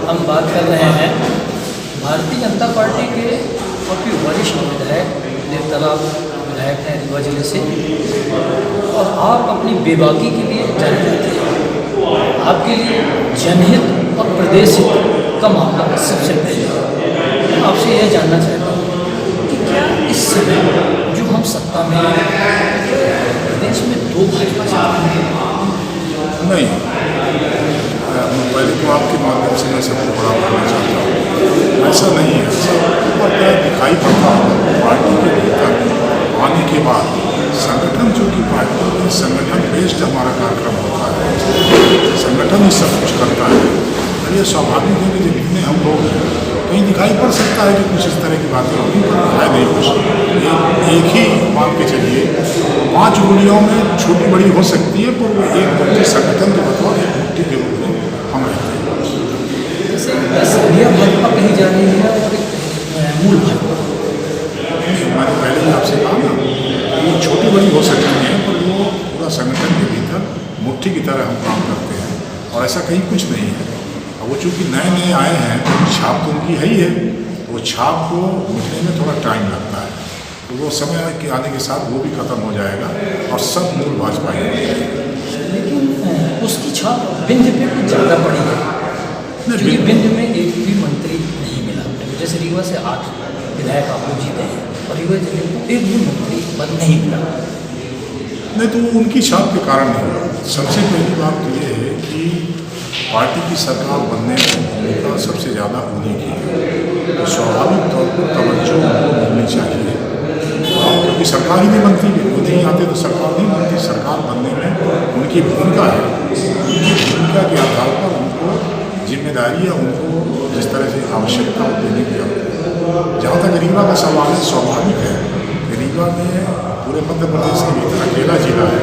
हम बात कर रहे हैं भारतीय जनता पार्टी के काफ़ी वरिष्ठ विधायक देवतालाब विधायक हैं रीवा जिले से, और आप अपनी बेबाकी के लिए जाने जाते हैं। आपके लिए जनहित और प्रदेश हित का मामला सबसे पहले। मैं आपसे यह जानना चाहता हूँ कि क्या इस समय जो हम सत्ता में प्रदेश में दो भाजपा चाहते हैं? नहीं, पहले तो आपके माध्यम से मैं सबको बड़ा करना चाहता हूँ, ऐसा नहीं है। और क्या दिखाई पड़ता है पार्टी के भीतर आने के बाद संगठन, जो कि पार्टी में संगठन बेस्ड हमारा कार्यक्रम होता है, संगठन ही सब कुछ करता है। और ये स्वाभाविक है कि जितने हम लोग हैं, कहीं दिखाई पड़ सकता है कि कुछ इस तरह की बातें होगी, पर है नहीं कुछ। एक ही मान के चलिए 5 गोलियों में छोटी बड़ी हो सकती है, पर वो एक मुट्ठी संगठन के बतौर एक मुट्ठी के रूप में हम रहते हैं। जैसे भाजपा कही जा रही है और मूल भाजपा, मैंने पहले भी आपसे कहा ना, ये छोटी बड़ी हो सकती है, पर वो पूरा संगठन के भीतर मुट्ठी की तरह हम काम करते हैं, और ऐसा कहीं कुछ नहीं है। वो चूँकि नए नए आए हैं तो छाप तो उनकी है ही है, वो छाप को मिटने में थोड़ा टाइम लगता है, तो वो समय के आने के साथ वो भी खत्म हो जाएगा और सब मूल भाजपा ही हो जाएगी। लेकिन उसकी छाप बिंद पे कुछ ज़्यादा पड़ी है, क्योंकि बिंद में एक भी मंत्री नहीं मिला। जैसे रीवा से 8 विधायक आप लोग जीते हैं और रीवा जिले को एक भी मंत्री पद नहीं मिला। नहीं, तो वो उनकी छाप के कारण नहीं हुआ। सबसे पहली बात तो ये है कि पार्टी की सरकार बनने में भूमिका सबसे ज़्यादा उन्हीं की है, तो स्वाभाविक तौर पर तवज्जो उनको मिलनी चाहिए। और क्योंकि सरकार ही नहीं बनती, वो नहीं आते तो सरकार नहीं बनती। सरकार बनने में उनकी भूमिका है, उनकी भूमिका के आधार पर उनको जिम्मेदारी है, उनको जिस तरह से आवश्यकता देने की आवश्यकता। जहाँ तक रीवा का सवाल है, स्वाभाविक है कि रीवा में पूरे मध्य प्रदेश के भीतर अकेला जिला है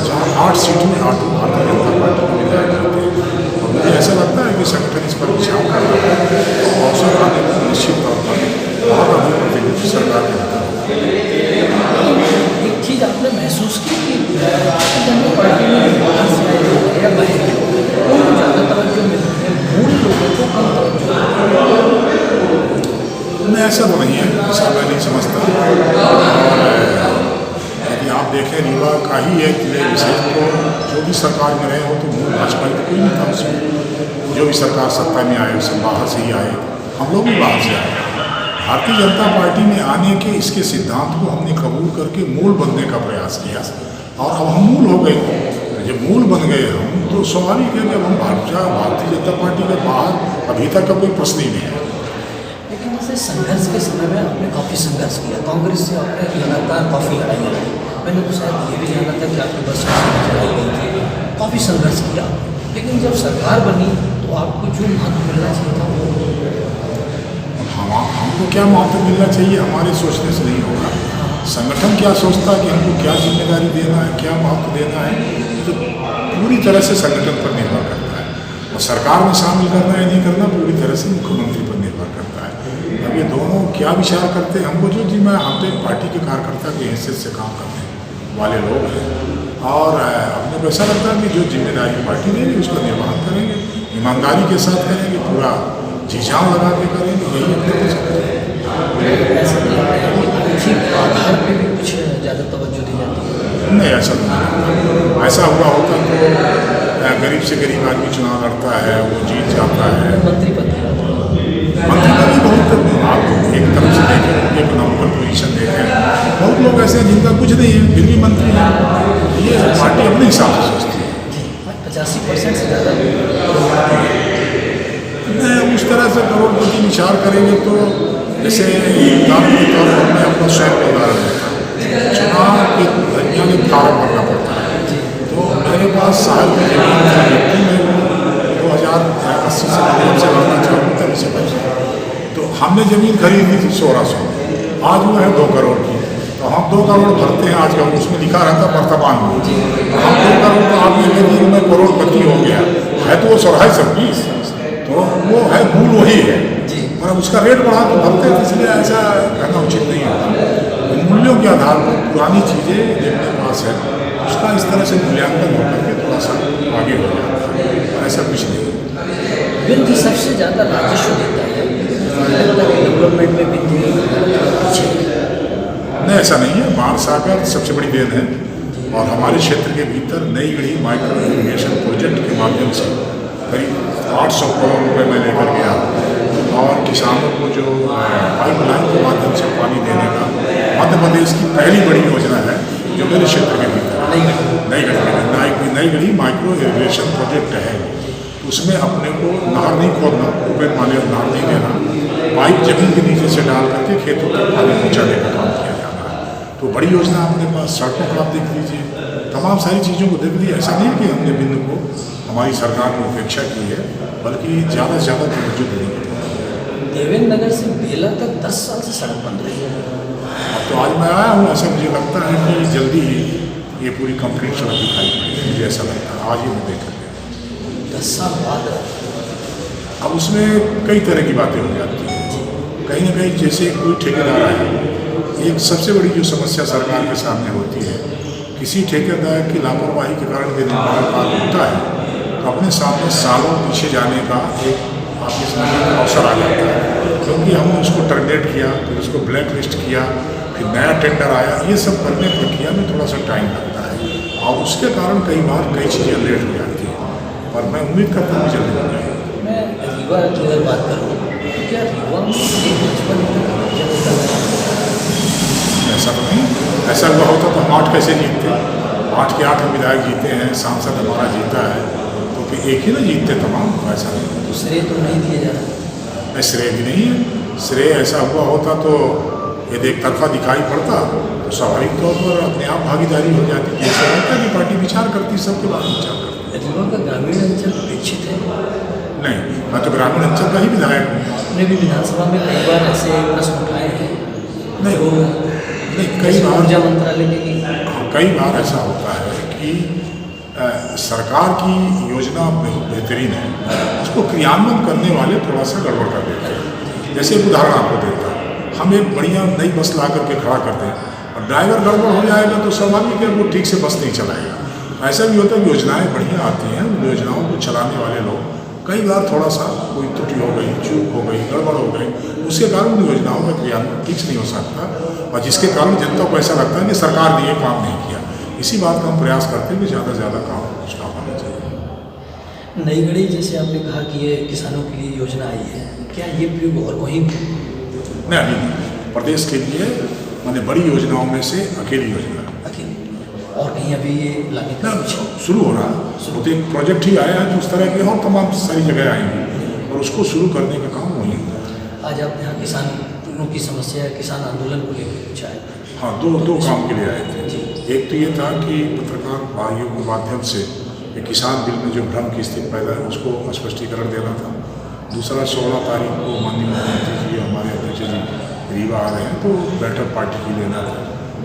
जहाँ 8 सीटों में 8 भारतीय जनता पार्टी के विधायक होते हैं। और मुझे ऐसा लगता है कि संगठन इस पर विचार कर रहा है, और अवसर आने में निश्चित तौर पर बहुत अधिक प्रतिनिधि सरकार के भीतर होगा। एक चीज़ आपने महसूस की कि भारतीय जनता पार्टी में बाहर से आए लोग या बाहर के लोग उनको ज़्यादा तवज्जो मिलती है, मूल लोगों को कम तवज्जो? नहीं, ऐसा तो नहीं है, ऐसा मैं नहीं समझता। और यदि आप देखें रीवा का ही एक जिले विशेष को जो भी सरकार में रहे हो तो मूल भाजपा ही तो कोई नहीं था उसमें। जो भी सरकार सत्ता में आए सब बाहर से ही आए, हम लोग भी बाहर से आए। भारतीय जनता पार्टी में आने के इसके सिद्धांत को हमने कबूल करके मूल बनने का प्रयास किया, और अब हम मूल हो गए। जब मूल बन गए हम, तो स्वाभाविक है कि अब हम भारतीय जनता पार्टी के बाहर अभी तक का कोई प्रश्न ही नहीं है। लेकिन जैसे संघर्ष के समय में आपने काफ़ी संघर्ष किया, कांग्रेस से आपने लगातार काफ़ी लड़ाई लड़ी। मैंने तो शायद ये भी जाना था कि आपकी बस चलाई गई थी, काफ़ी संघर्ष किया। लेकिन जब सरकार बनी तो आपको जो महत्व मिलना चाहिए था वो हमको क्या महत्व मिलना चाहिए, हमारे सोचने से नहीं होगा। संगठन क्या सोचता है कि हमको क्या जिम्मेदारी देना है, क्या महत्व देना है, तो पूरी तरह से संगठन पर निर्भर करता है। और सरकार में शामिल करना है नहीं करना पूरी तरह से मुख्यमंत्री पर निर्भर करता है। अब ये दोनों क्या विचार करते हैं, हमको जो जिम्मेदारी, हम तो पार्टी के कार्यकर्ता की हैसियत से काम करने वाले लोग हैं, और अपने को ऐसा लगता है कि जो जिम्मेदारी पार्टी देगी उसका निर्वहन करेंगे, ईमानदारी के साथ करेंगे, पूरा जी-जान लगा के करेंगे, यही अपने को समझेंगे। आधार पे भी कुछ ज़्यादा तवज्जो दी जाती है? नहीं, ऐसा नहीं। ऐसा हुआ होता तो गरीब से गरीब आदमी चुनाव लड़ता है, वो जीत जाता है। मंत्री पद मंत्री पद भी बहुत आप एक तरफ से देखें, एक नंबर पोजीशन देखें, बहुत लोग ऐसे हैं जिनका कुछ नहीं है फिर भी मंत्री है। ये पार्टी अपने हिसाब से सोचती है। 85% से ज़्यादा नहीं, उस तरह से करोड़पति विचार करेंगे तो जैसे उदाहरण के तौर पर मैं अपना स्वयं का उदाहरण देता हूँ। चुनाव के दुनिया में फॉर्म भरना पड़ता है, तो मेरे पास साल की जमीन में वो 2080 से से लड़ना चाहूँ तभी से बचा। तो हमने ज़मीन खरीदी थी 1600, आज वो है 2 करोड़ की। तो हम 2 करोड़ भरते हैं आज का, उसमें लिखा रहता वर्तमान में। हम 2 करोड़ तो आपने करीब में करोड़पति हो गया है, तो वो 26 तो वो है मूल वही है, और उसका रेट बढ़ा तो भरते हैं, इसलिए ऐसा कहना उचित नहीं होता। मूल्यों के आधार पर पुरानी चीज़ें जिनके पास है उसका इस तरह से मूल्यांकन होकर के थोड़ा सा आगे हो जाता है, ऐसा कुछ नहीं। विंध्य सबसे ज़्यादा राजस्व देता है, डेवलपमेंट में विंध्य पीछे है। नहीं, ऐसा नहीं है। महासागर सबसे बड़ी देन है और हमारे क्षेत्र के भीतर नई गढ़ी माइक्रो इरिगेशन प्रोजेक्ट के माध्यम से करीब 800 करोड़ रुपए मैं लेकर गया और किसानों को जो पाइपलाइन के माध्यम से पानी देने का मध्य प्रदेश की पहली बड़ी योजना है जो मेरे क्षेत्र के भीतर नई गढ़ी माइक्रो इरिगेशन प्रोजेक्ट है। उसमें अपने को नहर नहीं खोदना, ओपन वाले नहर नहीं देना, पाइप जमीन के नीचे से डाल करके खेतों तक पानी पहुँचाने का काम किया जाना है। तो बड़ी योजना अपने पास, सड़कों का आप देख लीजिए, तमाम सारी चीज़ों को देख लीजिए। ऐसा नहीं कि हमने बिंदु को हमारी सरकार ने उपेक्षा की है, बल्कि ज़्यादा से ज़्यादा तवज्जो देने की। देवेंद्र नगर से बेला तक 10 साल से सड़क बन रही है। अब तो आज मैं आया हूँ, ऐसा मुझे लगता है कि जल्दी ही ये पूरी कंप्लीट सड़क दिखाई पड़ेगी, मुझे ऐसा लगता है। आज ही मैं देख कर 10 साल बाद अब उसमें कई तरह की बातें हो जाती हैं। कहीं ना कहीं जैसे कोई ठेकेदार आया, एक सबसे बड़ी जो समस्या सरकार के सामने होती है, किसी ठेकेदार की लापरवाही के कारण यदि निर्माण कार्य होता है तो अपने सामने सालों पीछे जाने का एक आपके सामने अवसर आ जाता है, क्योंकि हमने उसको टर्मिनेट किया, फिर उसको ब्लैक लिस्ट किया, फिर नया टेंडर आया। ये सब करने प्रक्रिया में थोड़ा सा टाइम लगता है और उसके कारण कई बार कई चीज़ें लेट हो जाती हैं, पर मैं उम्मीद करता हूँ जल्दी हो जाएगी। मैं रीवा की अगर बात करूँ तो क्या रीवा में एक बचपन ऐसा तो नहीं, ऐसा हुआ होता तो हम 8 कैसे जीतते? 8 के 8 विधायक जीते हैं, सांसद हमारा जीता है, तो फिर एक ही ना जीतते तमाम। ऐसा नहीं, तो श्रेय तो नहीं दिया जा रहा मैं श्रेय भी नहीं है। श्रेय ऐसा हुआ होता तो यदि एक तरफा दिखाई पड़ता तो स्वाभाविक तौर पर अपने आप भागीदारी हो जाती थी। ऐसा लगता है कि पार्टी विचार करती, सबके बारे में विचार करती। रीवा का ग्रामीण अंचल अपेक्षित है? नहीं, मैं तो ग्रामीण अंचल का ही विधायक हूँ। आपने भी विधानसभा में कई बार ऐसे प्रश्न उठाए हैं। नहीं, कई बार ऊर्जा मंत्रालय में भी कई बार ऐसा होता है कि सरकार की योजना बेहतरीन है, उसको क्रियान्वयन करने वाले थोड़ा सा गड़बड़ कर देते हैं। जैसे एक उदाहरण आपको देता हूँ, हम एक बढ़िया नई बस ला करके खड़ा करते हैं और ड्राइवर गड़बड़ हो जाएगा तो स्वाभाविक है वो ठीक से बस नहीं चलाएगा। ऐसा भी होता है कि योजनाएँ बढ़िया आती हैं, उन योजनाओं को चलाने वाले लोग कई बार थोड़ा सा कोई त्रुटि हो गई, चूक हो गई, गड़बड़ हो गई, उसके कारण उन योजनाओं का क्रियान्वयन ठीक से नहीं हो सकता और जिसके कारण जनता को ऐसा लगता है कि सरकार ने ये काम नहीं किया। इसी बात का हम प्रयास करते हैं कि ज़्यादा से ज़्यादा काम उसका होना चाहिए। नई गढ़ी जैसे आपने कहा कि ये किसानों के लिए योजना आई है, क्या ये प्रयोग और वहीं नहीं, अभी प्रदेश के लिए मैंने बड़ी योजनाओं में से अकेली योजना और कहीं अभी ये लाने का कुछ शुरू हो रहा है। वो तो एक प्रोजेक्ट ही आया है जो उस तरह के और तमाम सारी जगह आएंगी और उसको शुरू करने का काम वही होता है। आज आप यहाँ किसानों की समस्या, किसान आंदोलन को लेकर कुछ आए? हाँ, दो काम के लिए आए थे। एक तो ये था कि पत्रकार भाइयों के माध्यम से किसान बिल में जो भ्रम की स्थिति पैदा है उसको स्पष्टीकरण देना था। दूसरा 16 तारीख को माननीय मुख्यमंत्री जी हमारे अध्यक्ष जी रीवा आ रहे हैं तो बैठक पार्टी की लेना था,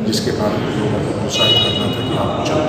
जिसके कारण लोगों को प्रोत्साहित करना था कि आप चल